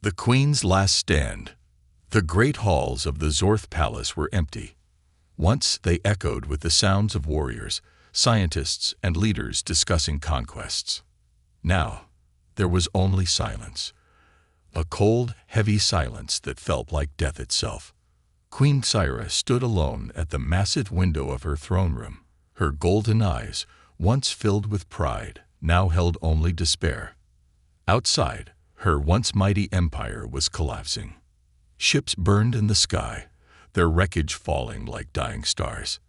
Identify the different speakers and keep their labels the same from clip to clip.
Speaker 1: The Queen's Last Stand. The great halls of the Zorth Palace were empty. Once they echoed with the sounds of warriors, scientists, and leaders discussing conquests. Now, there was only silence. A cold, heavy silence that felt like death itself. Queen Syra stood alone at the massive window of her throne room. Her golden eyes, once filled with pride, now held only despair. Outside, her once mighty empire was collapsing. Ships burned in the sky, their wreckage falling like dying stars.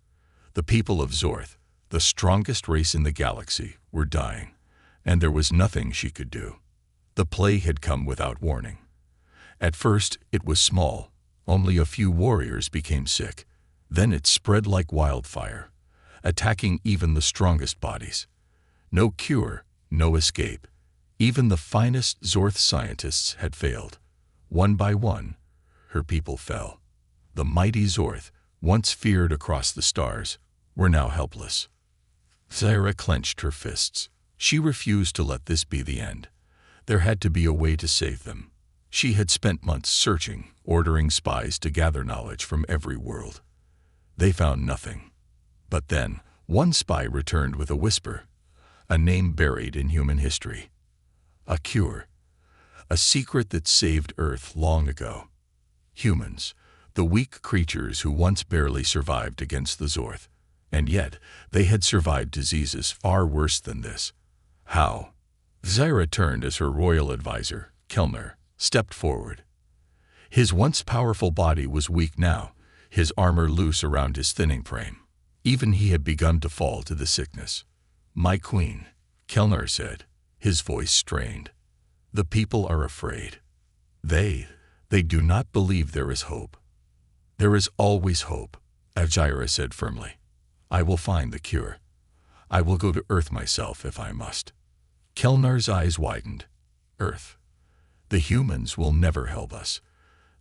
Speaker 1: The people of Zorth, the strongest race in the galaxy, were dying, and there was nothing she could do. The plague had come without warning. At first, it was small. Only a few warriors became sick. Then it spread like wildfire, attacking even the strongest bodies. No cure, no escape. Even the finest Zorth scientists had failed. One by one, her people fell. The mighty Zorth, once feared across the stars, were now helpless. Syra clenched her fists. She refused to let this be the end. There had to be a way to save them. She had spent months searching, ordering spies to gather knowledge from every world. They found nothing. But then, one spy returned with a whisper, a name buried in human history. A cure. A secret that saved Earth long ago. Humans, the weak creatures who once barely survived against the Zorth. And yet, they had survived diseases far worse than this. How? Syra turned as her royal advisor, Kellner, stepped forward. His once powerful body was weak now, his armor loose around his thinning frame. Even he had begun to fall to the sickness. "My queen," Kellner said, his voice strained. "The people are afraid. They do not believe there is hope." "There is always hope," Syra said firmly. "I will find the cure. I will go to Earth myself if I must." Kellner's eyes widened. "Earth. The humans will never help us.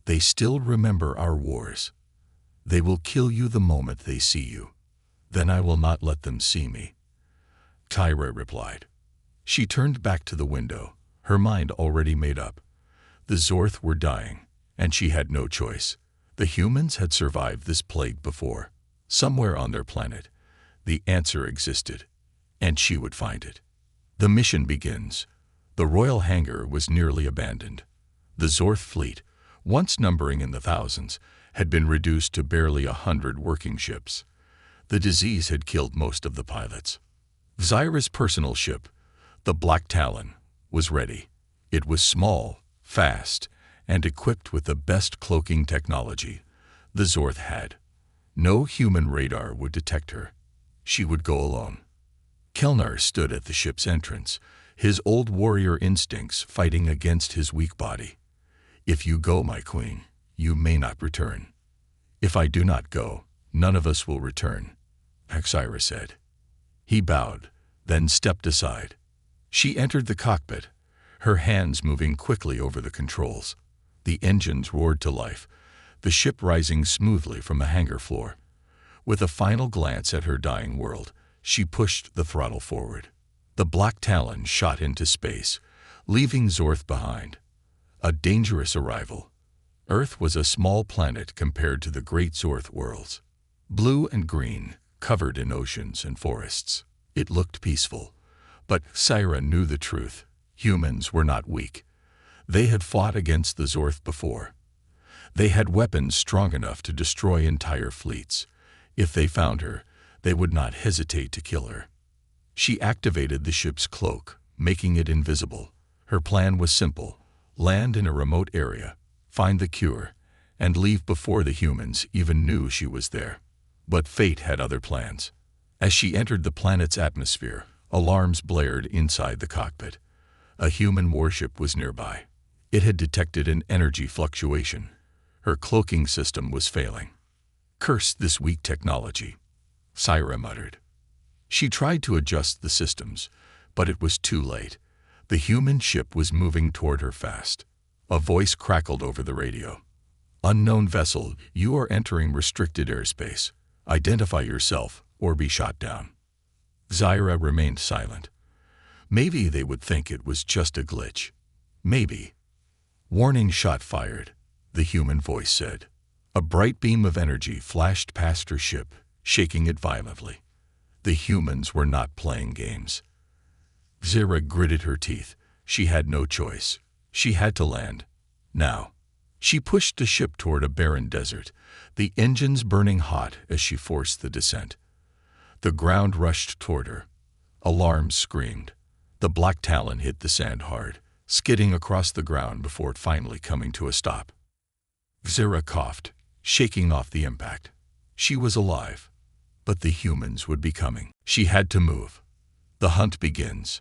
Speaker 1: They still remember our wars. They will kill you the moment they see you. Then I will not let them see me." Syra replied. She turned back to the window, her mind already made up. The Zorth were dying, and she had no choice. The humans had survived this plague before. Somewhere on their planet, the answer existed, and she would find it. The mission begins. The royal hangar was nearly abandoned. The Zorth fleet, once numbering in the thousands, had been reduced to barely 100 working ships. The disease had killed most of the pilots. Syra's personal ship, the Black Talon, was ready. It was small, fast, and equipped with the best cloaking technology the Zorth had. No human radar would detect her. She would go alone. Kellner stood at the ship's entrance, his old warrior instincts fighting against his weak body. "If you go, my queen, you may not return." "If I do not go, none of us will return," Syra said. He bowed, then stepped aside. She entered the cockpit, her hands moving quickly over the controls. The engines roared to life, the ship rising smoothly from the hangar floor. With a final glance at her dying world, she pushed the throttle forward. The Black Talon shot into space, leaving Zorth behind. A dangerous arrival. Earth was a small planet compared to the great Zorth worlds. Blue and green, covered in oceans and forests. It looked peaceful. But Syra knew the truth. Humans were not weak. They had fought against the Zorth before. They had weapons strong enough to destroy entire fleets. If they found her, they would not hesitate to kill her. She activated the ship's cloak, making it invisible. Her plan was simple: land in a remote area, find the cure, and leave before the humans even knew she was there. But fate had other plans. As she entered the planet's atmosphere, alarms blared inside the cockpit. A human warship was nearby. It had detected an energy fluctuation. Her cloaking system was failing. "Curse this weak technology," Syra muttered. She tried to adjust the systems, but it was too late. The human ship was moving toward her fast. A voice crackled over the radio. "Unknown vessel, you are entering restricted airspace. Identify yourself or be shot down." Syra remained silent. Maybe they would think it was just a glitch. Maybe. Warning shot fired, the human voice said. A bright beam of energy flashed past her ship, shaking it violently. The humans were not playing games. Zira gritted her teeth. She had no choice. She had to land. Now. She pushed the ship toward a barren desert, the engines burning hot as she forced the descent. The ground rushed toward her. Alarms screamed. The black talon hit the sand hard, skidding across the ground before finally coming to a stop. Zira coughed, shaking off the impact. She was alive, but the humans would be coming. She had to move. The hunt begins.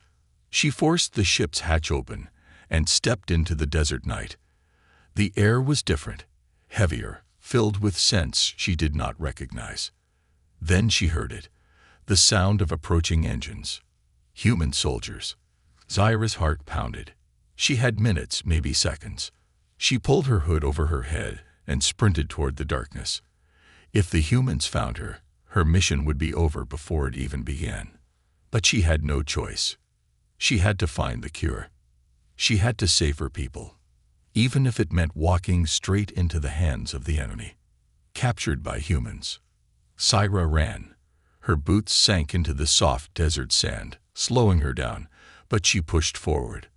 Speaker 1: She forced the ship's hatch open and stepped into the desert night. The air was different, heavier, filled with scents she did not recognize. Then she heard it, the sound of approaching engines. Human soldiers. Zira's heart pounded. She had minutes, maybe seconds. She pulled her hood over her head and sprinted toward the darkness. If the humans found her, her mission would be over before it even began. But she had no choice. She had to find the cure. She had to save her people, even if it meant walking straight into the hands of the enemy. Captured by humans. Zira ran. Her boots sank into the soft desert sand, slowing her down, but she pushed forward.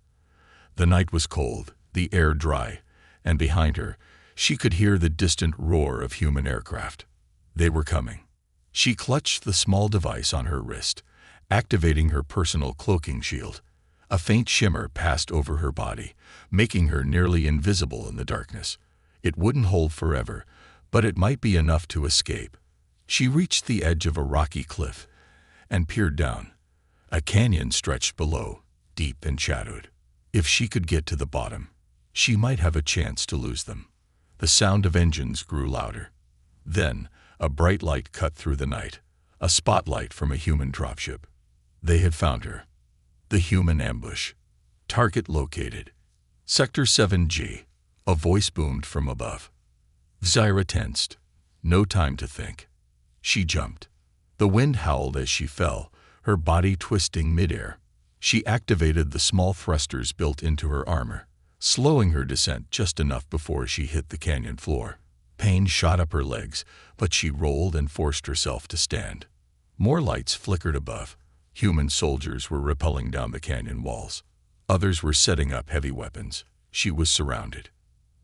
Speaker 1: The night was cold, the air dry, and behind her, she could hear the distant roar of human aircraft. They were coming. She clutched the small device on her wrist, activating her personal cloaking shield. A faint shimmer passed over her body, making her nearly invisible in the darkness. It wouldn't hold forever, but it might be enough to escape. She reached the edge of a rocky cliff and peered down. A canyon stretched below, deep and shadowed. If she could get to the bottom, she might have a chance to lose them. The sound of engines grew louder. Then, a bright light cut through the night, a spotlight from a human dropship. They had found her. The human ambush. Target located. Sector 7G. A voice boomed from above. Zira tensed. No time to think. She jumped. The wind howled as she fell, her body twisting midair. She activated the small thrusters built into her armor, slowing her descent just enough before she hit the canyon floor. Pain shot up her legs, but she rolled and forced herself to stand. More lights flickered above. Human soldiers were rappelling down the canyon walls. Others were setting up heavy weapons. She was surrounded.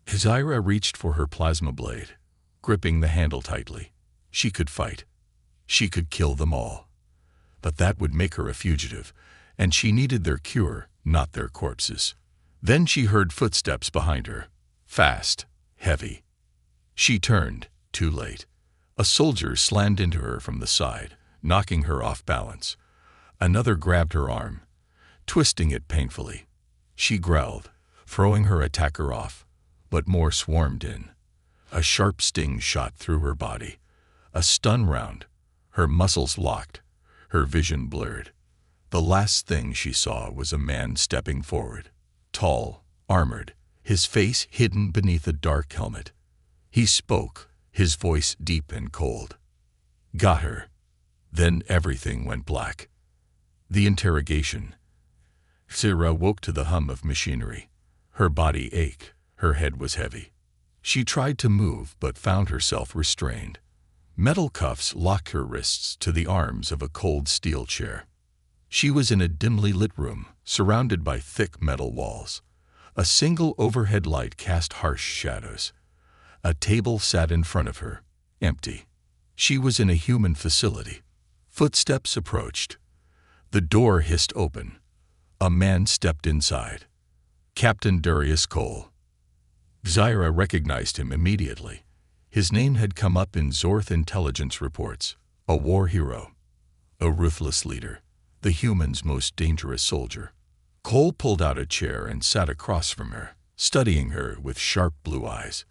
Speaker 1: Zira reached for her plasma blade, gripping the handle tightly. She could fight. She could kill them all. But that would make her a fugitive, and she needed their cure, not their corpses. Then she heard footsteps behind her. Fast, heavy. She turned, too late. A soldier slammed into her from the side, knocking her off balance. Another grabbed her arm, twisting it painfully. She growled, throwing her attacker off, but more swarmed in. A sharp sting shot through her body. A stun round. Her muscles locked, her vision blurred. The last thing she saw was a man stepping forward. Tall, armored, his face hidden beneath a dark helmet. He spoke, his voice deep and cold. Got her. Then everything went black. The interrogation. Zira woke to the hum of machinery. Her body ached, her head was heavy. She tried to move but found herself restrained. Metal cuffs locked her wrists to the arms of a cold steel chair. She was in a dimly lit room, surrounded by thick metal walls. A single overhead light cast harsh shadows. A table sat in front of her, empty. She was in a human facility. Footsteps approached. The door hissed open. A man stepped inside. Captain Darius Cole. Zira recognized him immediately. His name had come up in Zorth intelligence reports. A war hero. A ruthless leader. The humans' most dangerous soldier. Cole pulled out a chair and sat across from her, studying her with sharp blue eyes.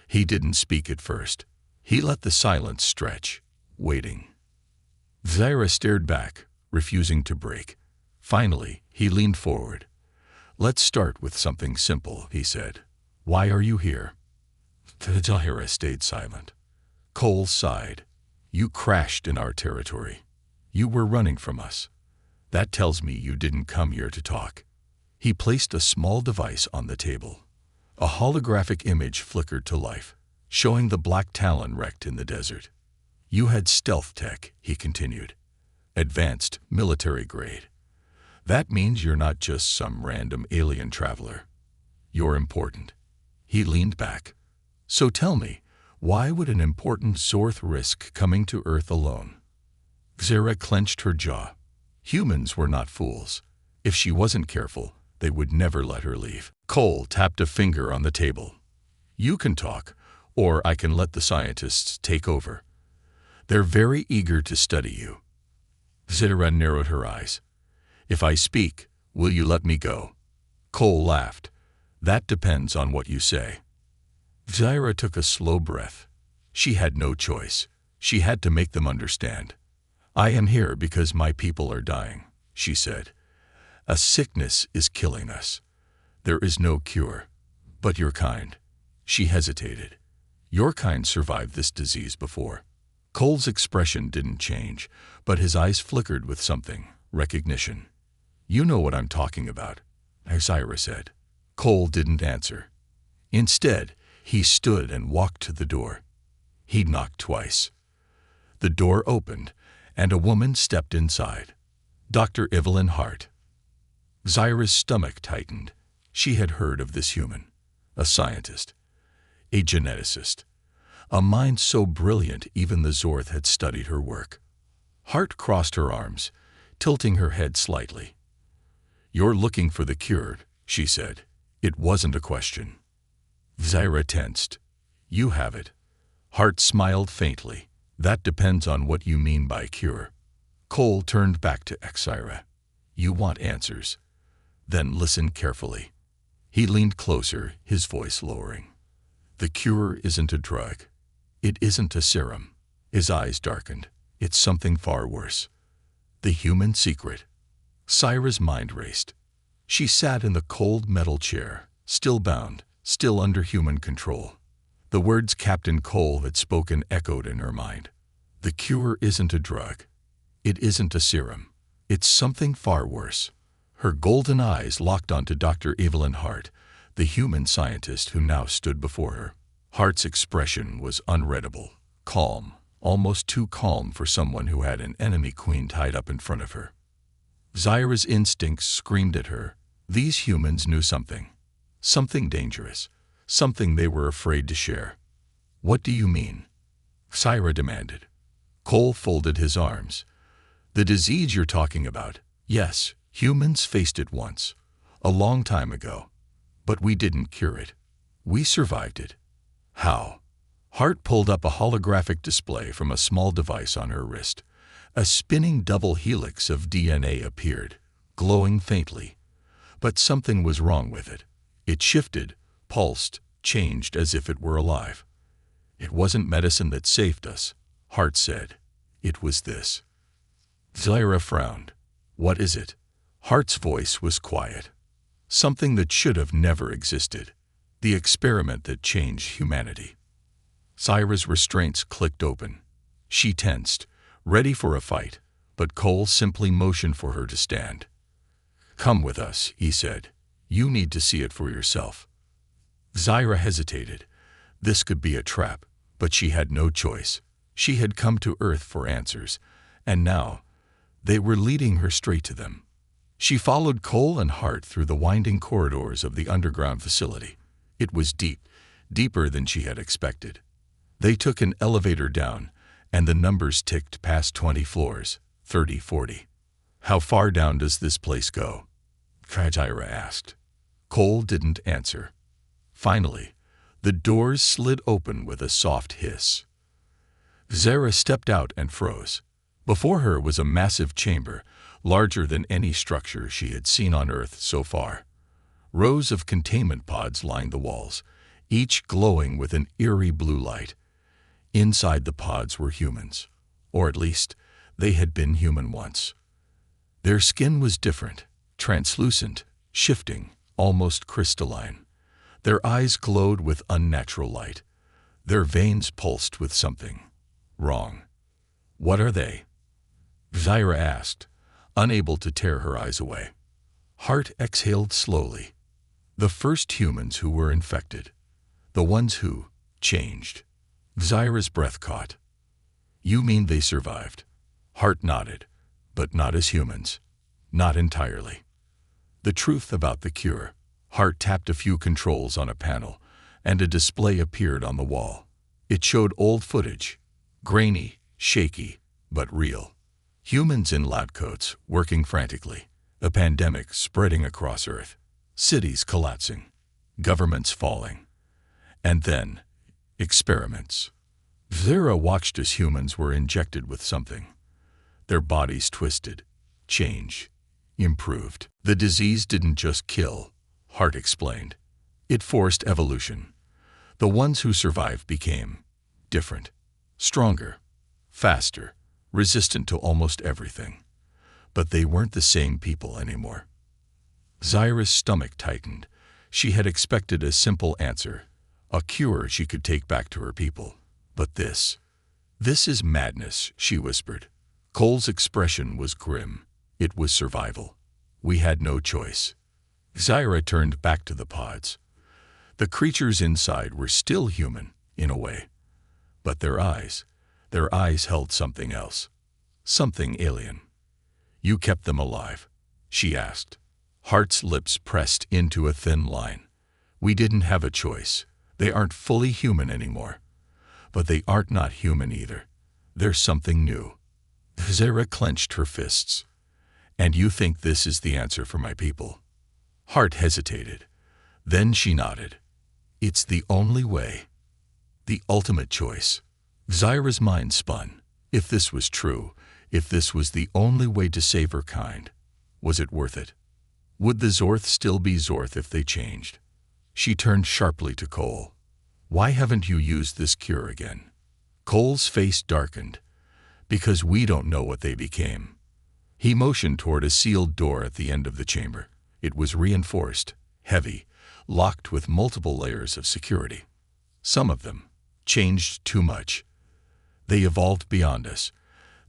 Speaker 1: He didn't speak at first. He let the silence stretch, waiting. Zira stared back, refusing to break. Finally, he leaned forward. Let's start with something simple, he said. Why are you here? Zira stayed silent. Cole sighed. You crashed in our territory. You were running from us. That tells me you didn't come here to talk. He placed a small device on the table. A holographic image flickered to life, showing the black Talon wrecked in the desert. You had stealth tech, he continued. Advanced, military grade. That means you're not just some random alien traveler. You're important. He leaned back. So tell me, why would an important Zorth risk coming to Earth alone? Zara clenched her jaw. Humans were not fools. If she wasn't careful, they would never let her leave. Cole tapped a finger on the table. You can talk, or I can let the scientists take over. They're very eager to study you. Zara narrowed her eyes. If I speak, will you let me go? Cole laughed. That depends on what you say. Zara took a slow breath. She had no choice. She had to make them understand. I am here because my people are dying, she said. A sickness is killing us. There is no cure. But your kind. She hesitated. Your kind survived this disease before. Cole's expression didn't change, but his eyes flickered with something, recognition. You know what I'm talking about, Zara said. Cole didn't answer. Instead, he stood and walked to the door. He knocked twice. The door opened, and a woman stepped inside. Dr. Evelyn Hart. Zara's stomach tightened. She had heard of this human. A scientist. A geneticist. A mind so brilliant even the Zorth had studied her work. Hart crossed her arms, tilting her head slightly. You're looking for the cure, she said. It wasn't a question. Zara tensed. You have it. Hart smiled faintly. That depends on what you mean by cure. Cole turned back to Zara. You want answers. Then listen carefully. He leaned closer, his voice lowering. The cure isn't a drug. It isn't a serum. His eyes darkened. It's something far worse. The human secret. Zara's mind raced. She sat in the cold metal chair, still bound, still under human control. The words Captain Cole had spoken echoed in her mind. The cure isn't a drug. It isn't a serum. It's something far worse. Her golden eyes locked onto Dr. Evelyn Hart, the human scientist who now stood before her. Hart's expression was unreadable, calm, almost too calm for someone who had an enemy queen tied up in front of her. Zara's instincts screamed at her. These humans knew something. Something dangerous. Something they were afraid to share. What do you mean? Zara demanded. Cole folded his arms. The disease you're talking about. Yes, humans faced it once. A long time ago. But we didn't cure it. We survived it. How? Hart pulled up a holographic display from a small device on her wrist. A spinning double helix of DNA appeared, glowing faintly. But something was wrong with it. It shifted, pulsed, changed as if it were alive. It wasn't medicine that saved us, Hart said. It was this. Zara frowned. What is it? Hart's voice was quiet. Something that should have never existed. The experiment that changed humanity. Zara's restraints clicked open. She tensed, ready for a fight, but Cole simply motioned for her to stand. Come with us, he said. You need to see it for yourself. Zara hesitated. This could be a trap, but she had no choice. She had come to Earth for answers, and now they were leading her straight to them. She followed Cole and Hart through the winding corridors of the underground facility. It was deep, deeper than she had expected. They took an elevator down, and the numbers ticked past 20 floors, 30, 40. How far down does this place go? Zara asked. Cole didn't answer. Finally, the doors slid open with a soft hiss. Zara stepped out and froze. Before her was a massive chamber, larger than any structure she had seen on Earth so far. Rows of containment pods lined the walls, each glowing with an eerie blue light. Inside the pods were humans, or at least they had been human once. Their skin was different, translucent, shifting, almost crystalline. Their eyes glowed with unnatural light. Their veins pulsed with something wrong. What are they? Zara asked, unable to tear her eyes away. Hart exhaled slowly. The first humans who were infected. The ones who changed. Zyra's breath caught. You mean they survived? Hart nodded, but not as humans. Not entirely. The truth about the cure. Hart tapped a few controls on a panel, and a display appeared on the wall. It showed old footage, grainy, shaky, but real. Humans in lab coats working frantically. A pandemic spreading across Earth. Cities collapsing. Governments falling. And then, experiments. Zyra watched as humans were injected with something. Their bodies twisted, changed, improved. The disease didn't just kill, Hart explained. It forced evolution. The ones who survived became different, stronger, faster, resistant to almost everything. But they weren't the same people anymore. Zyra's stomach tightened. She had expected a simple answer, a cure she could take back to her people. But this is madness, she whispered. Cole's expression was grim. It was survival. We had no choice. Zyra turned back to the pods. The creatures inside were still human, in a way. But their eyes held something else. Something alien. You kept them alive, she asked. Hart's lips pressed into a thin line. We didn't have a choice. They aren't fully human anymore. But they aren't not human either. There's something new. Zyra clenched her fists. And you think this is the answer for my people? Hart hesitated. Then she nodded. It's the only way. The ultimate choice. Zyra's mind spun. If this was true, if this was the only way to save her kind, was it worth it? Would the Zorth still be Zorth if they changed? She turned sharply to Cole. Why haven't you used this cure again? Cole's face darkened. Because we don't know what they became. He motioned toward a sealed door at the end of the chamber. It was reinforced, heavy, locked with multiple layers of security. Some of them changed too much. They evolved beyond us.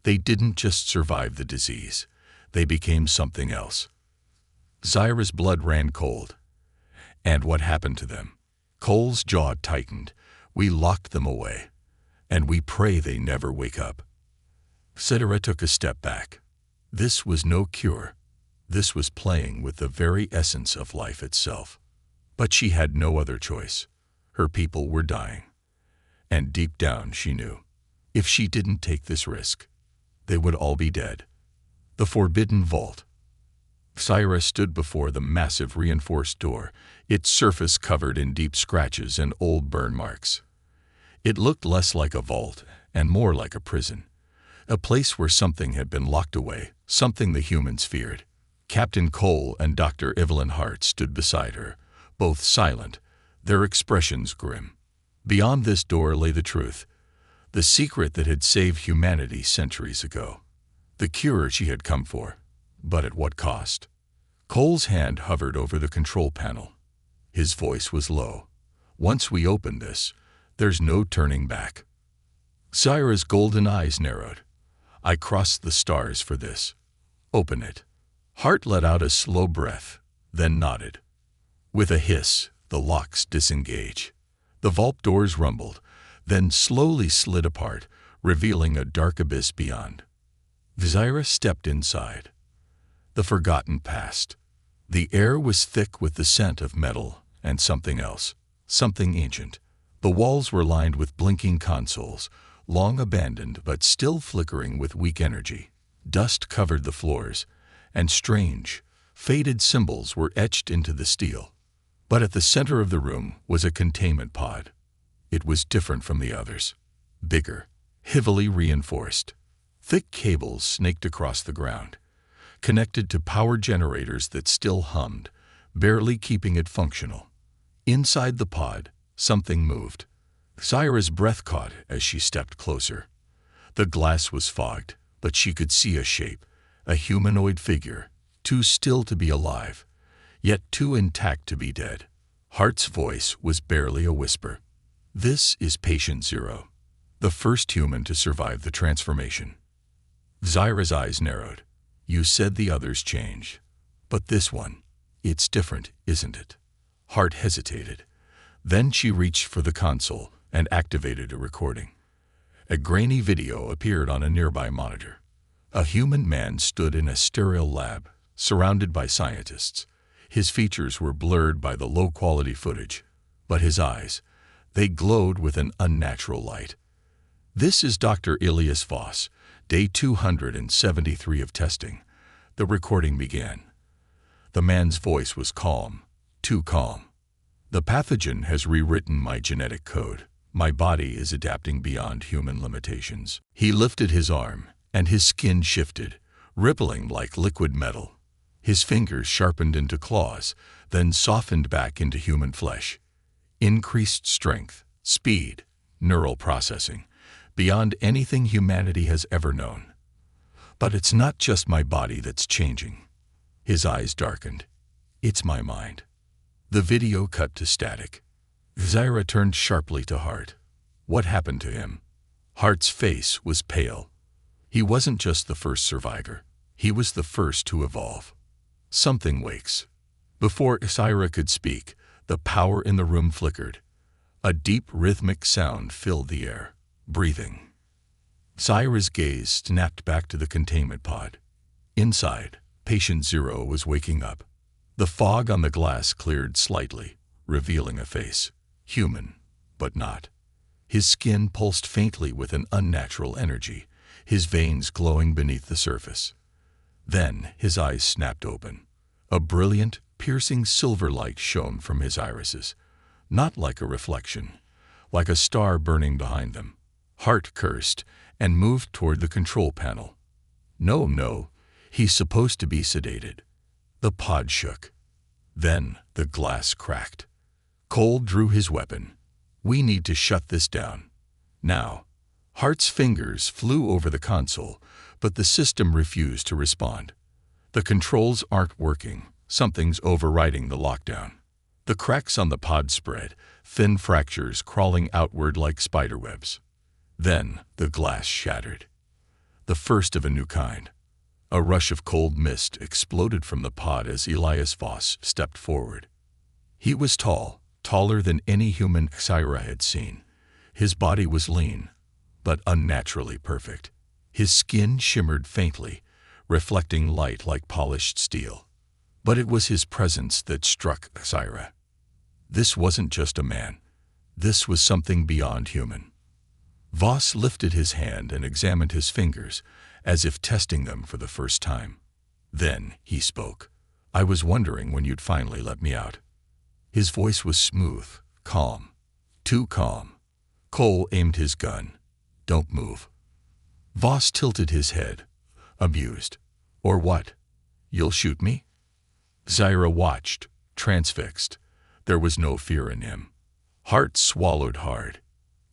Speaker 1: They didn't just survive the disease. They became something else. Zyra's blood ran cold. And what happened to them? Cole's jaw tightened. We locked them away. And we pray they never wake up. Zyra took a step back. This was no cure. This was playing with the very essence of life itself. But she had no other choice. Her people were dying. And deep down she knew, if she didn't take this risk, they would all be dead. The forbidden vault. Zyra stood before the massive reinforced door, its surface covered in deep scratches and old burn marks. It looked less like a vault and more like a prison. A place where something had been locked away, something the humans feared. Captain Cole and Dr. Evelyn Hart stood beside her, both silent, their expressions grim. Beyond this door lay the truth, the secret that had saved humanity centuries ago. The cure she had come for, but at what cost? Cole's hand hovered over the control panel. His voice was low. Once we open this, there's no turning back. Zyra's golden eyes narrowed. I crossed the stars for this. Open it. Hart let out a slow breath, then nodded. With a hiss, the locks disengage. The vault doors rumbled, then slowly slid apart, revealing a dark abyss beyond. Zyra stepped inside. The forgotten past. The air was thick with the scent of metal and something else, something ancient. The walls were lined with blinking consoles, long abandoned but still flickering with weak energy. Dust covered the floors, and strange, faded symbols were etched into the steel. But at the center of the room was a containment pod. It was different from the others. Bigger, heavily reinforced. Thick cables snaked across the ground, connected to power generators that still hummed, barely keeping it functional. Inside the pod, something moved. Zyra's breath caught as she stepped closer. The glass was fogged, but she could see a shape, a humanoid figure, too still to be alive, yet too intact to be dead. Hart's voice was barely a whisper. This is Patient Zero, the first human to survive the transformation. Zyra's eyes narrowed. You said the others changed, but this one, it's different, isn't it? Hart hesitated. Then she reached for the console and activated a recording. A grainy video appeared on a nearby monitor. A human man stood in a sterile lab, surrounded by scientists. His features were blurred by the low-quality footage, but his eyes, they glowed with an unnatural light. "This is Dr. Elias Voss, day 273 of testing." The recording began. The man's voice was calm, too calm. "The pathogen has rewritten my genetic code. My body is adapting beyond human limitations." He lifted his arm, and his skin shifted, rippling like liquid metal. His fingers sharpened into claws, then softened back into human flesh. Increased strength, speed, neural processing, beyond anything humanity has ever known. "But it's not just my body that's changing." His eyes darkened. "It's my mind." The video cut to static. Zaira turned sharply to Hart. What happened to him? Hart's face was pale. He wasn't just the first survivor. He was the first to evolve. Something wakes. Before Zaira could speak, the power in the room flickered. A deep rhythmic sound filled the air. Breathing. Zaira's gaze snapped back to the containment pod. Inside, Patient Zero was waking up. The fog on the glass cleared slightly, revealing a face. Human, but not. His skin pulsed faintly with an unnatural energy, his veins glowing beneath the surface. Then his eyes snapped open. A brilliant, piercing silver light shone from his irises, not like a reflection, like a star burning behind them. Hart cursed and moved toward the control panel. No, he's supposed to be sedated." The pod shook. Then the glass cracked. Cole drew his weapon. "We need to shut this down. Now." Hart's fingers flew over the console, but the system refused to respond. "The controls aren't working. Something's overriding the lockdown." The cracks on the pod spread, thin fractures crawling outward like spiderwebs. Then the glass shattered. The first of a new kind. A rush of cold mist exploded from the pod as Elias Voss stepped forward. He was tall, taller than any human Zaira had seen. His body was lean, but unnaturally perfect. His skin shimmered faintly, reflecting light like polished steel. But it was his presence that struck Zaira. This wasn't just a man. This was something beyond human. Voss lifted his hand and examined his fingers, as if testing them for the first time. Then he spoke. "I was wondering when you'd finally let me out." His voice was smooth, calm. Too calm. Cole aimed his gun. "Don't move." Voss tilted his head, amused. "Or what? You'll shoot me?" Zaira watched, transfixed. There was no fear in him. Hart swallowed hard.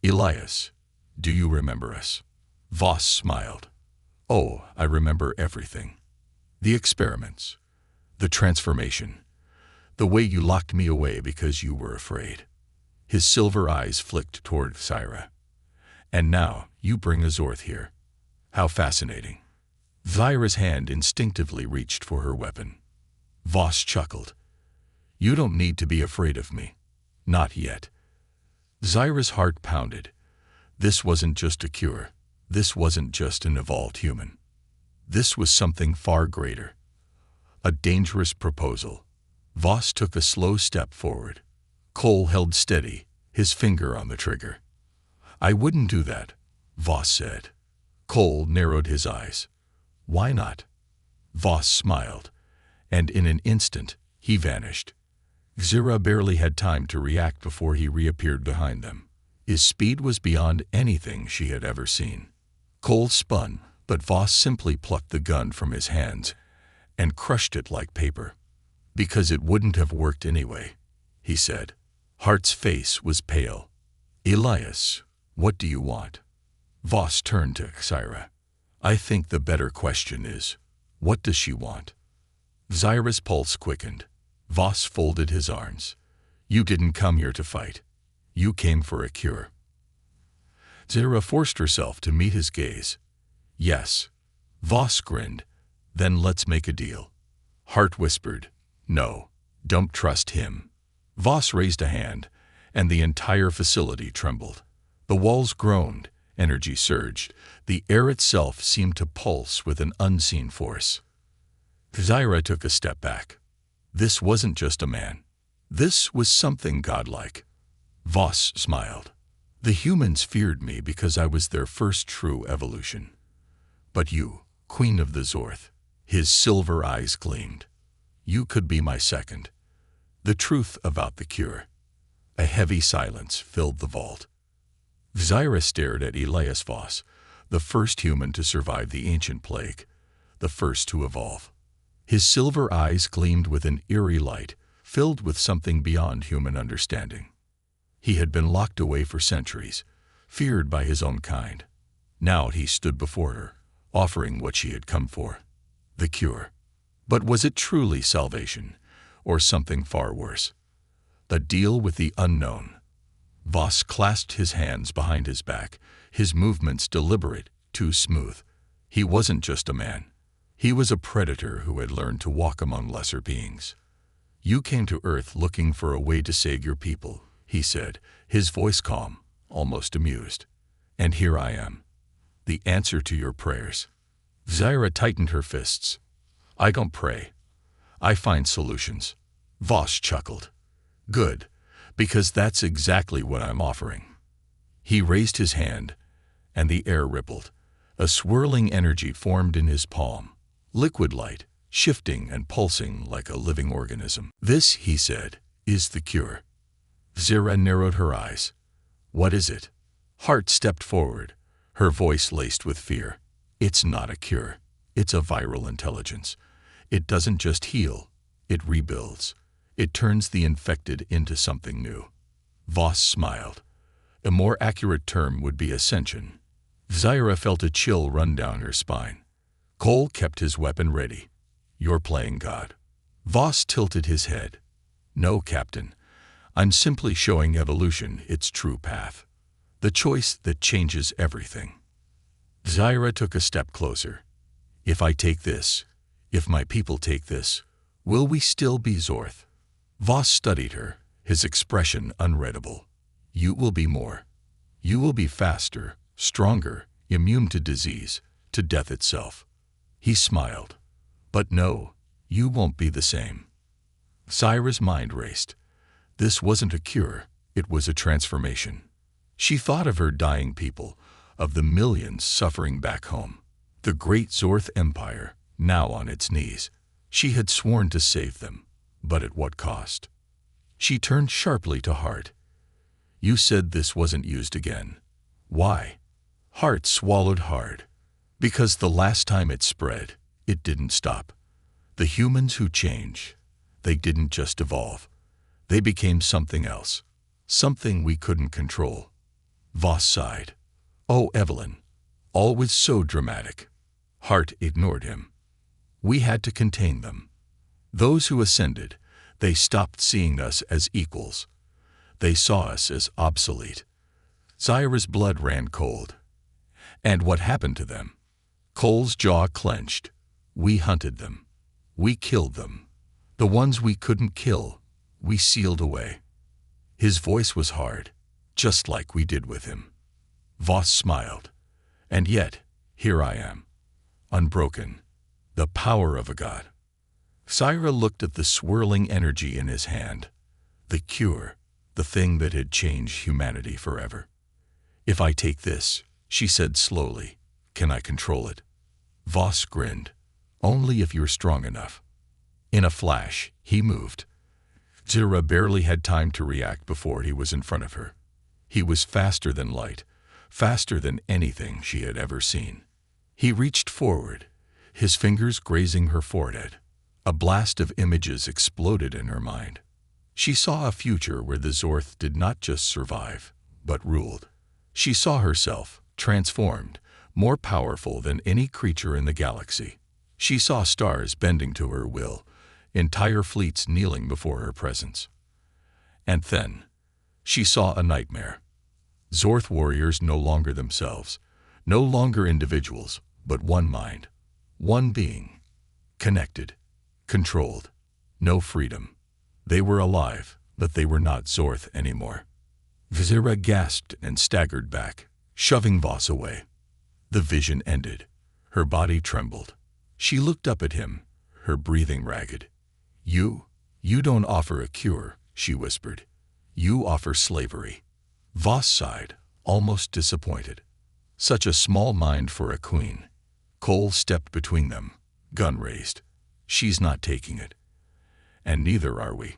Speaker 1: "Elias, do you remember us?" Voss smiled. "Oh, I remember everything. The experiments, the transformation, the way you locked me away because you were afraid." His silver eyes flicked toward Zaira. "And now you bring Azorth here. How fascinating." Zaira's hand instinctively reached for her weapon. Voss chuckled. "You don't need to be afraid of me. Not yet." Zaira's heart pounded. This wasn't just a cure. This wasn't just an evolved human. This was something far greater. A dangerous proposal. Voss took a slow step forward. Cole held steady, his finger on the trigger. "I wouldn't do that," Voss said. Cole narrowed his eyes. "Why not?" Voss smiled, and in an instant, he vanished. Zaira barely had time to react before he reappeared behind them. His speed was beyond anything she had ever seen. Cole spun, but Voss simply plucked the gun from his hands and crushed it like paper. "Because it wouldn't have worked anyway," he said. Hart's face was pale. "Elias, what do you want?" Voss turned to Zaira. "I think the better question is, what does she want?" Zaira's pulse quickened. Voss folded his arms. "You didn't come here to fight. You came for a cure." Zaira forced herself to meet his gaze. "Yes." Voss grinned. "Then let's make a deal." Hart whispered, "No, don't trust him." Voss raised a hand, and the entire facility trembled. The walls groaned, energy surged, the air itself seemed to pulse with an unseen force. Zyra took a step back. This wasn't just a man. This was something godlike. Voss smiled. The humans feared me because I was their first true evolution. But you, Queen of the Zorth, his silver eyes gleamed. You could be my second. The truth about the cure. A heavy silence filled the vault. Zyra stared at Elias Voss, the first human to survive the ancient plague, the first to evolve. His silver eyes gleamed with an eerie light, filled with something beyond human understanding. He had been locked away for centuries, feared by his own kind. Now he stood before her, offering what she had come for, the cure. But was it truly salvation, or something far worse? The deal with the unknown. Voss clasped his hands behind his back, his movements deliberate, too smooth. He wasn't just a man. He was a predator who had learned to walk among lesser beings. You came to Earth looking for a way to save your people, he said, his voice calm, almost amused. And here I am. The answer to your prayers. Zyra tightened her fists. I don't pray. I find solutions. Voss chuckled. Good, because that's exactly what I'm offering. He raised his hand, and the air rippled. A swirling energy formed in his palm, liquid light, shifting and pulsing like a living organism. This, he said, is the cure. Zyra narrowed her eyes. What is it? Hart stepped forward, her voice laced with fear. It's not a cure. It's a viral intelligence. It doesn't just heal, it rebuilds. It turns the infected into something new. Voss smiled. A more accurate term would be ascension. Zyra felt a chill run down her spine. Cole kept his weapon ready. You're playing God. Voss tilted his head. No, Captain. I'm simply showing evolution its true path. The choice that changes everything. Zyra took a step closer. If I take this, if my people take this, will we still be Zorth? Voss studied her, his expression unreadable. You will be more. You will be faster, stronger, immune to disease, to death itself. He smiled. But no, you won't be the same. Zyra's mind raced. This wasn't a cure, it was a transformation. She thought of her dying people, of the millions suffering back home. The great Zorth Empire, now on its knees. She had sworn to save them, but at what cost? She turned sharply to Hart. You said this wasn't used again. Why? Hart swallowed hard. Because the last time it spread, it didn't stop. The humans who change, they didn't just evolve. They became something else, something we couldn't control. Voss sighed. Oh, Evelyn, always so dramatic. Hart ignored him. We had to contain them. Those who ascended, they stopped seeing us as equals. They saw us as obsolete. Zyra's blood ran cold. And what happened to them? Cole's jaw clenched. We hunted them. We killed them. The ones we couldn't kill, we sealed away. His voice was hard, just like we did with him. Voss smiled. And yet, here I am, unbroken, the power of a god. Zyra looked at the swirling energy in his hand, the cure, the thing that had changed humanity forever. If I take this, she said slowly, can I control it? Voss grinned. Only if you're strong enough. In a flash, he moved. Zyra barely had time to react before he was in front of her. He was faster than light, faster than anything she had ever seen. He reached forward, his fingers grazing her forehead. A blast of images exploded in her mind. She saw a future where the Zorth did not just survive, but ruled. She saw herself, transformed, more powerful than any creature in the galaxy. She saw stars bending to her will, entire fleets kneeling before her presence. And then, she saw a nightmare. Zorth warriors no longer themselves, no longer individuals, but one mind, one being, connected, controlled, no freedom. They were alive, But they were not Zorth anymore. Zira gasped and staggered back, shoving Voss away. The vision ended. Her body trembled. She looked up at him, her breathing ragged. You don't offer a cure," she whispered. "You offer slavery." Voss sighed, almost disappointed. Such a small mind for a queen. Cole stepped between them, gun raised. "She's not taking it. And neither are we."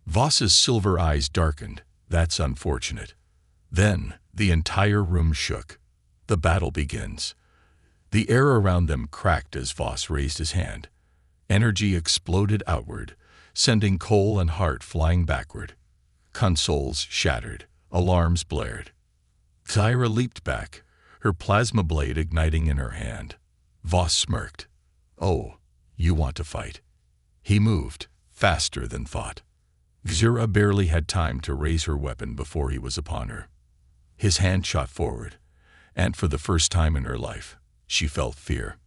Speaker 1: Voss's silver eyes darkened. "That's unfortunate." Then the entire room shook. The battle begins. The air around them cracked as Voss raised his hand. Energy exploded outward, sending Cole and Hart flying backward. Consoles shattered. Alarms blared. Zira leaped back, her plasma blade igniting in her hand. Voss smirked. "Oh, you want to fight?" He moved, faster than thought. Zira barely had time to raise her weapon before he was upon her. His hand shot forward, and for the first time in her life, she felt fear.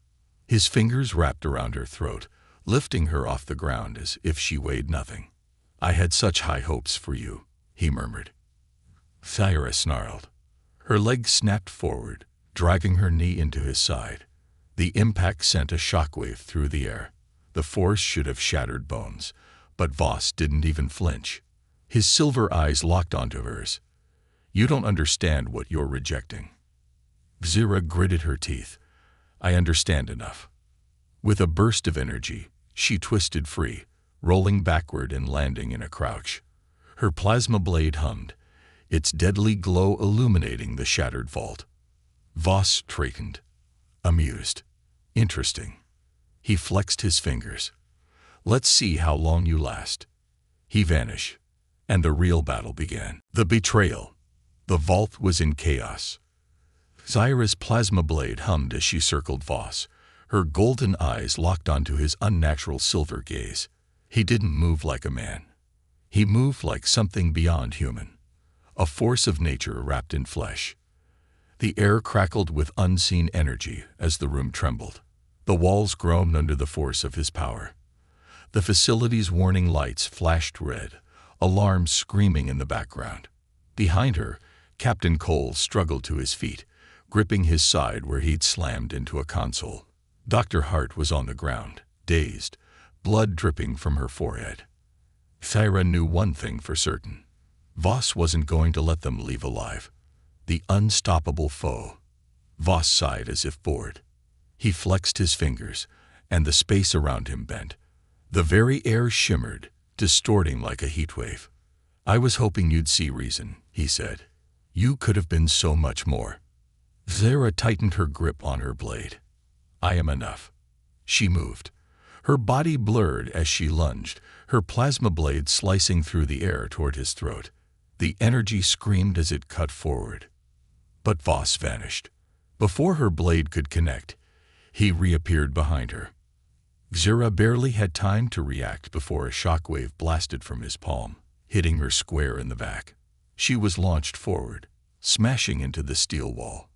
Speaker 1: His fingers wrapped around her throat, lifting her off the ground as if she weighed nothing. "I had such high hopes for you," he murmured. Zira snarled. Her leg snapped forward, driving her knee into his side. The impact sent a shockwave through the air. The force should have shattered bones, but Voss didn't even flinch. His silver eyes locked onto hers. "You don't understand what you're rejecting." Zira gritted her teeth. "I understand enough." With a burst of energy, she twisted free, rolling backward and landing in a crouch. Her plasma blade hummed, its deadly glow illuminating the shattered vault. Voss straightened, amused. "Interesting." He flexed his fingers. "Let's see how long you last." He vanished, and the real battle began. The betrayal. The vault was in chaos. Zira's plasma blade hummed as she circled Voss, her golden eyes locked onto his unnatural silver gaze. He didn't move like a man. He moved like something beyond human, a force of nature wrapped in flesh. The air crackled with unseen energy as the room trembled. The walls groaned under the force of his power. The facility's warning lights flashed red, alarms screaming in the background. Behind her, Captain Cole struggled to his feet, gripping his side where he'd slammed into a console. Dr. Hart was on the ground, dazed, blood dripping from her forehead. Zira knew one thing for certain. Voss wasn't going to let them leave alive. The unstoppable foe. Voss sighed as if bored. He flexed his fingers, and the space around him bent. The very air shimmered, distorting like a heat wave. "I was hoping you'd see reason," he said. "You could have been so much more." Zira tightened her grip on her blade. "I am enough." She moved. Her body blurred as she lunged, her plasma blade slicing through the air toward his throat. The energy screamed as it cut forward. But Voss vanished. Before her blade could connect, he reappeared behind her. Zira barely had time to react before a shockwave blasted from his palm, hitting her square in the back. She was launched forward, smashing into the steel wall.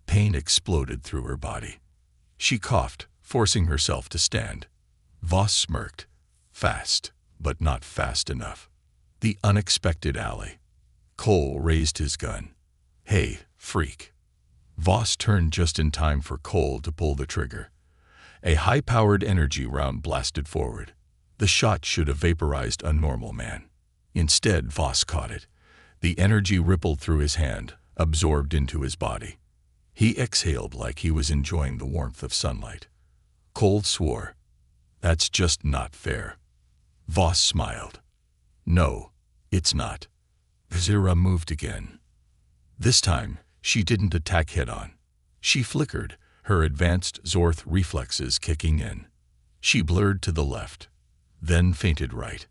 Speaker 1: Pain exploded through her body. She coughed, forcing herself to stand. Voss smirked. Fast, but not fast enough. The unexpected ally. Cole raised his gun. "Hey, freak." Voss turned just in time for Cole to pull the trigger. A high-powered energy round blasted forward. The shot should have vaporized a normal man. Instead, Voss caught it. The energy rippled through his hand, absorbed into his body. He exhaled like he was enjoying the warmth of sunlight. Cole swore. "That's just not fair." Voss smiled. "No, it's not." Zira moved again. This time, she didn't attack head-on. She flickered, her advanced Zorth reflexes kicking in. She blurred to the left, then feinted right.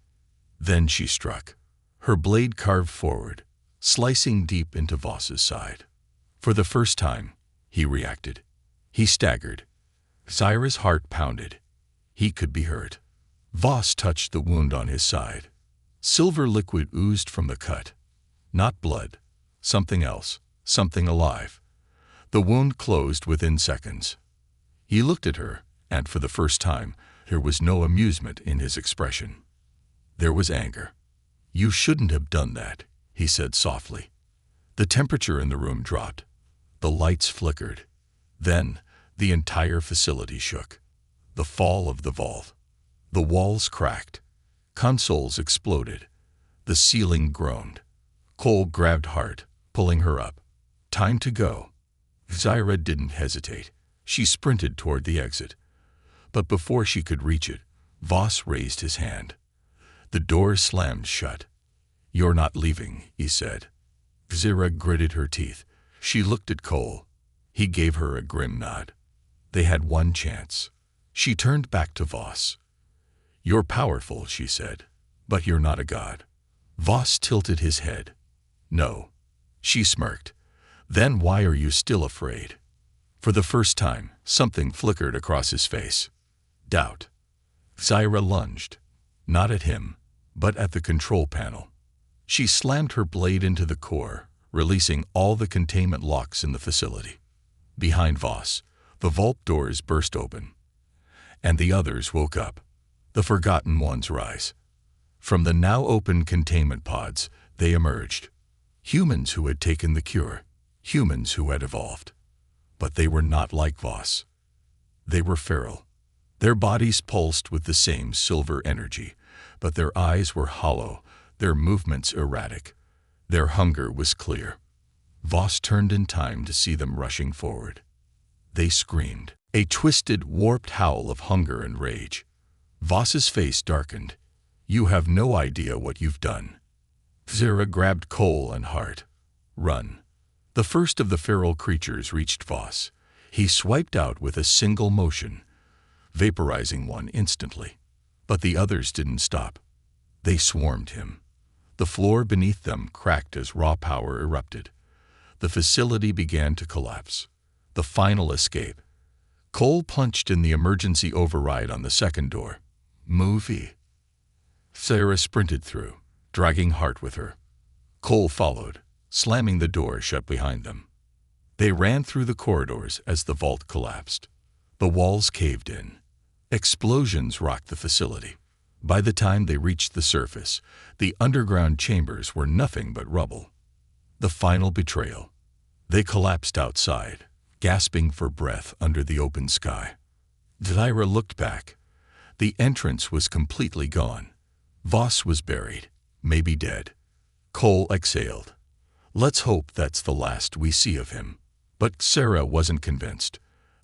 Speaker 1: Then she struck. Her blade carved forward, slicing deep into Voss's side. For the first time, he reacted. He staggered. Zira's heart pounded. He could be hurt. Voss touched the wound on his side. Silver liquid oozed from the cut. Not blood. Something else. Something alive. The wound closed within seconds. He looked at her, and for the first time, there was no amusement in his expression. There was anger. You shouldn't have done that, he said softly. The temperature in the room dropped. The lights flickered. Then, the entire facility shook. The fall of the vault. The walls cracked. Consoles exploded. The ceiling groaned. Cole grabbed Hart, pulling her up. Time to go. Zyra didn't hesitate. She sprinted toward the exit. But before she could reach it, Voss raised his hand. The door slammed shut. You're not leaving, he said. Zyra gritted her teeth. She looked at Cole. He gave her a grim nod. They had one chance. She turned back to Voss. You're powerful, she said, but you're not a god. Voss tilted his head. No. She smirked. Then why are you still afraid? For the first time, something flickered across his face. Doubt. Zyra lunged. Not at him, but at the control panel. She slammed her blade into the core, releasing all the containment locks in the facility. Behind Voss, the vault doors burst open. And the others woke up. The forgotten ones rise. From the now open containment pods, they emerged. Humans who had taken the cure. Humans who had evolved. But they were not like Voss. They were feral. Their bodies pulsed with the same silver energy, but their eyes were hollow, their movements erratic. Their hunger was clear. Voss turned in time to see them rushing forward. They screamed, a twisted, warped howl of hunger and rage. Voss's face darkened. You have no idea what you've done. Zyra grabbed Cole and Hart. Run. The first of the feral creatures reached Voss. He swiped out with a single motion, vaporizing one instantly. But the others didn't stop. They swarmed him. The floor beneath them cracked as raw power erupted. The facility began to collapse. The final escape. Cole punched in the emergency override on the second door. Movie. Zyra sprinted through, dragging Hart with her. Cole followed, slamming the door shut behind them. They ran through the corridors as the vault collapsed. The walls caved in. Explosions rocked the facility. By the time they reached the surface, the underground chambers were nothing but rubble. The final betrayal. They collapsed outside, gasping for breath under the open sky. Zyra looked back. The entrance was completely gone. Voss was buried, maybe dead. Cole exhaled. Let's hope that's the last we see of him. But Zyra wasn't convinced.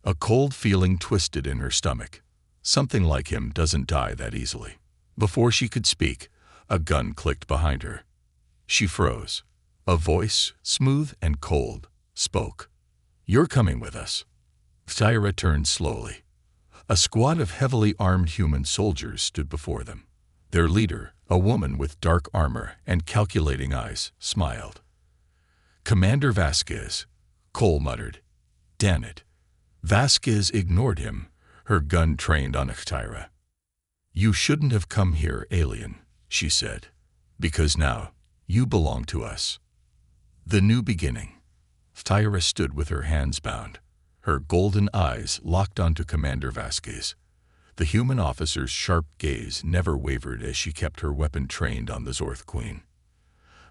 Speaker 1: A cold feeling twisted in her stomach. Something like him doesn't die that easily. Before she could speak, a gun clicked behind her. She froze. A voice, smooth and cold, spoke. You're coming with us. Zyra turned slowly. A squad of heavily armed human soldiers stood before them. Their leader, a woman with dark armor and calculating eyes, smiled. Commander Vasquez, Cole muttered. Damn it. Vasquez ignored him, her gun trained on Zyra. You shouldn't have come here, alien, she said, because now you belong to us. The new beginning. Zyra stood with her hands bound, her golden eyes locked onto Commander Vasquez. The human officer's sharp gaze never wavered as she kept her weapon trained on the Zorth Queen.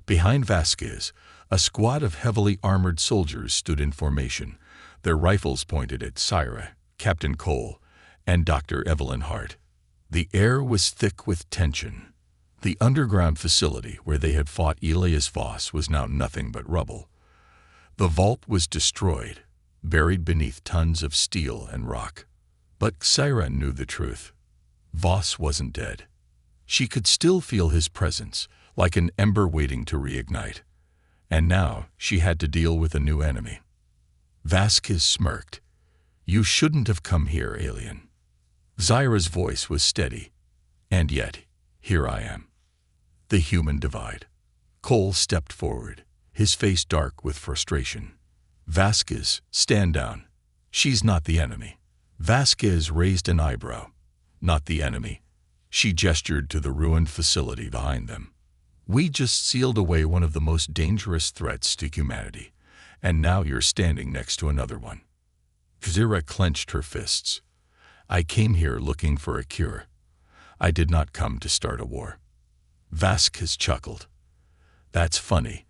Speaker 1: Behind Vasquez, a squad of heavily armored soldiers stood in formation, their rifles pointed at Zyra, Captain Cole, and Dr. Evelyn Hart. The air was thick with tension. The underground facility where they had fought Elias Voss was now nothing but rubble. The vault was destroyed, buried beneath tons of steel and rock. But Zyra knew the truth. Voss wasn't dead. She could still feel his presence, like an ember waiting to reignite. And now she had to deal with a new enemy. Vasquez smirked. You shouldn't have come here, alien. Zyra's voice was steady. And yet, here I am. The human divide. Cole stepped forward, his face dark with frustration. Vasquez, stand down. She's not the enemy. Vasquez raised an eyebrow. Not the enemy. She gestured to the ruined facility behind them. We just sealed away one of the most dangerous threats to humanity, and now you're standing next to another one. Zyra clenched her fists. I came here looking for a cure. I did not come to start a war. Vasquez chuckled. That's funny,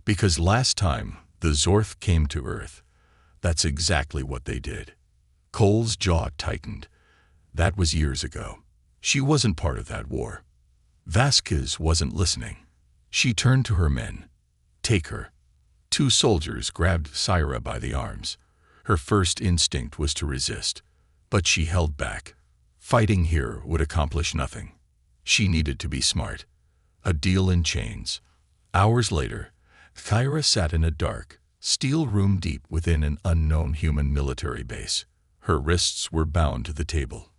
Speaker 1: because last time the Zorth came to Earth, that's exactly what they did. Cole's jaw tightened. That was years ago. She wasn't part of that war. Vasquez wasn't listening. She turned to her men. Take her. Two soldiers grabbed Syra by the arms. Her first instinct was to resist, but she held back. Fighting here would accomplish nothing. She needed to be smart. A deal in chains. Hours later, Syra sat in a dark, steel room deep within an unknown human military base. Her wrists were bound to the table.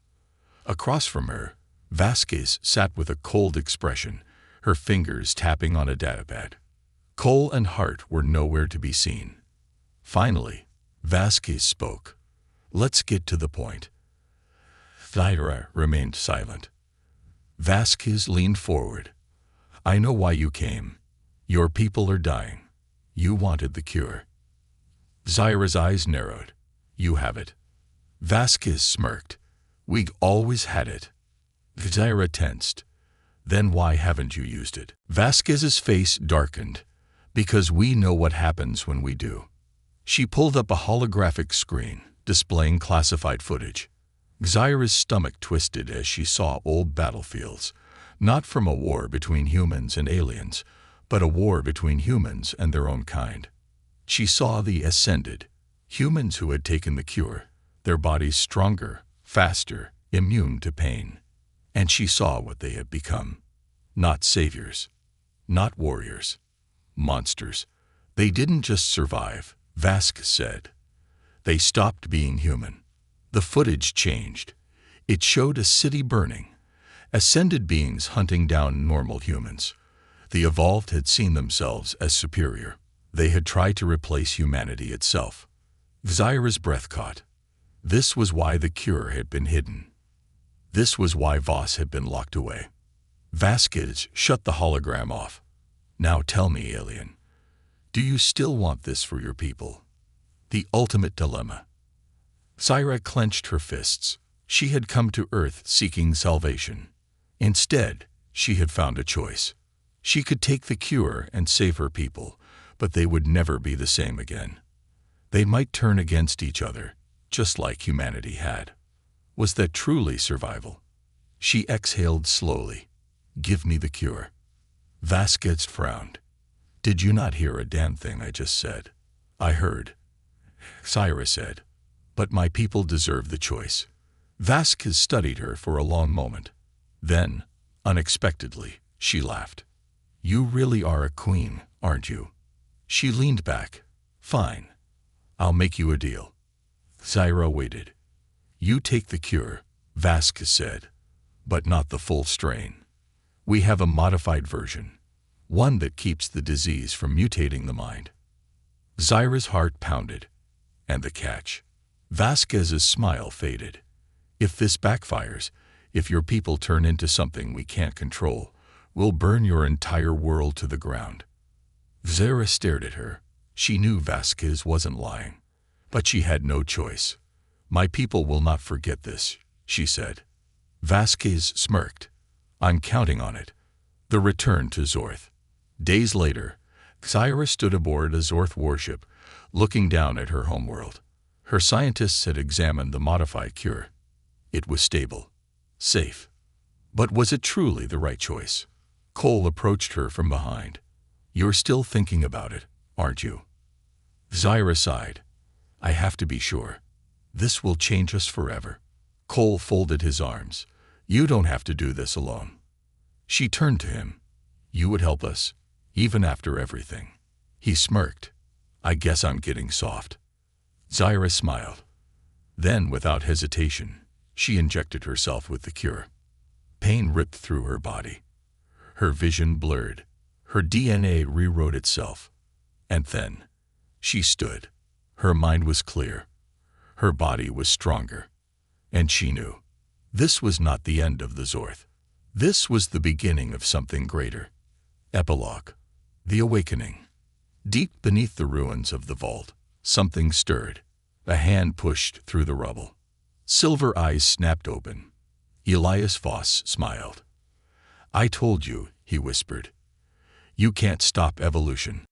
Speaker 1: Across from her, Vasquez sat with a cold expression, her fingers tapping on a datapad. Cole and Hart were nowhere to be seen. Finally, Vasquez spoke. Let's get to the point. Syra remained silent. Vasquez leaned forward. I know why you came. Your people are dying. You wanted the cure. Syra's eyes narrowed. You have it. Vasquez smirked. We always had it. Syra tensed. Then why haven't you used it? Vasquez's face darkened. Because we know what happens when we do. She pulled up a holographic screen, displaying classified footage. Syra's stomach twisted as she saw old battlefields, not from a war between humans and aliens, but a war between humans and their own kind. She saw the Ascended, humans who had taken the cure, their bodies stronger, faster, immune to pain. And she saw what they had become. Not saviors. Not warriors. Monsters. They didn't just survive, Vasquez said. They stopped being human. The footage changed. It showed a city burning. Ascended beings hunting down normal humans. The evolved had seen themselves as superior. They had tried to replace humanity itself. Syra's breath caught. This was why the cure had been hidden. This was why Voss had been locked away. Vasquez shut the hologram off. Now tell me, alien, do you still want this for your people? The ultimate dilemma. Syra clenched her fists. She had come to Earth seeking salvation. Instead, she had found a choice. She could take the cure and save her people, but they would never be the same again. They might turn against each other, just like humanity had. Was that truly survival? She exhaled slowly. Give me the cure. Vasquez frowned. Did you not hear a damn thing I just said? I heard. Syra said. But my people deserve the choice. Vasquez studied her for a long moment. Then, unexpectedly, she laughed. You really are a queen, aren't you? She leaned back. Fine. I'll make you a deal. Syra waited. You take the cure, Vasquez said, but not the full strain. We have a modified version, one that keeps the disease from mutating the mind. Syra's heart pounded. And the catch. Vasquez's smile faded. If this backfires, if your people turn into something we can't control, we'll burn your entire world to the ground. Syra stared at her. She knew Vasquez wasn't lying, but she had no choice. My people will not forget this, she said. Vasquez smirked. I'm counting on it. The return to Zorth. Days later, Syra stood aboard a Zorth warship, looking down at her homeworld. Her scientists had examined the modified cure. It was stable, safe. But was it truly the right choice? Cole approached her from behind. You're still thinking about it, aren't you? Syra sighed. I have to be sure. This will change us forever. Cole folded his arms. You don't have to do this alone. She turned to him. You would help us, even after everything. He smirked. I guess I'm getting soft. Syra smiled. Then, without hesitation, she injected herself with the cure. Pain ripped through her body. Her vision blurred. Her DNA rewrote itself. And then, she stood. Her mind was clear. Her body was stronger. And she knew. This was not the end of the Zorth. This was the beginning of something greater. Epilogue. The Awakening. Deep beneath the ruins of the vault, something stirred. A hand pushed through the rubble. Silver eyes snapped open. Elias Voss smiled. I told you, he whispered. You can't stop evolution.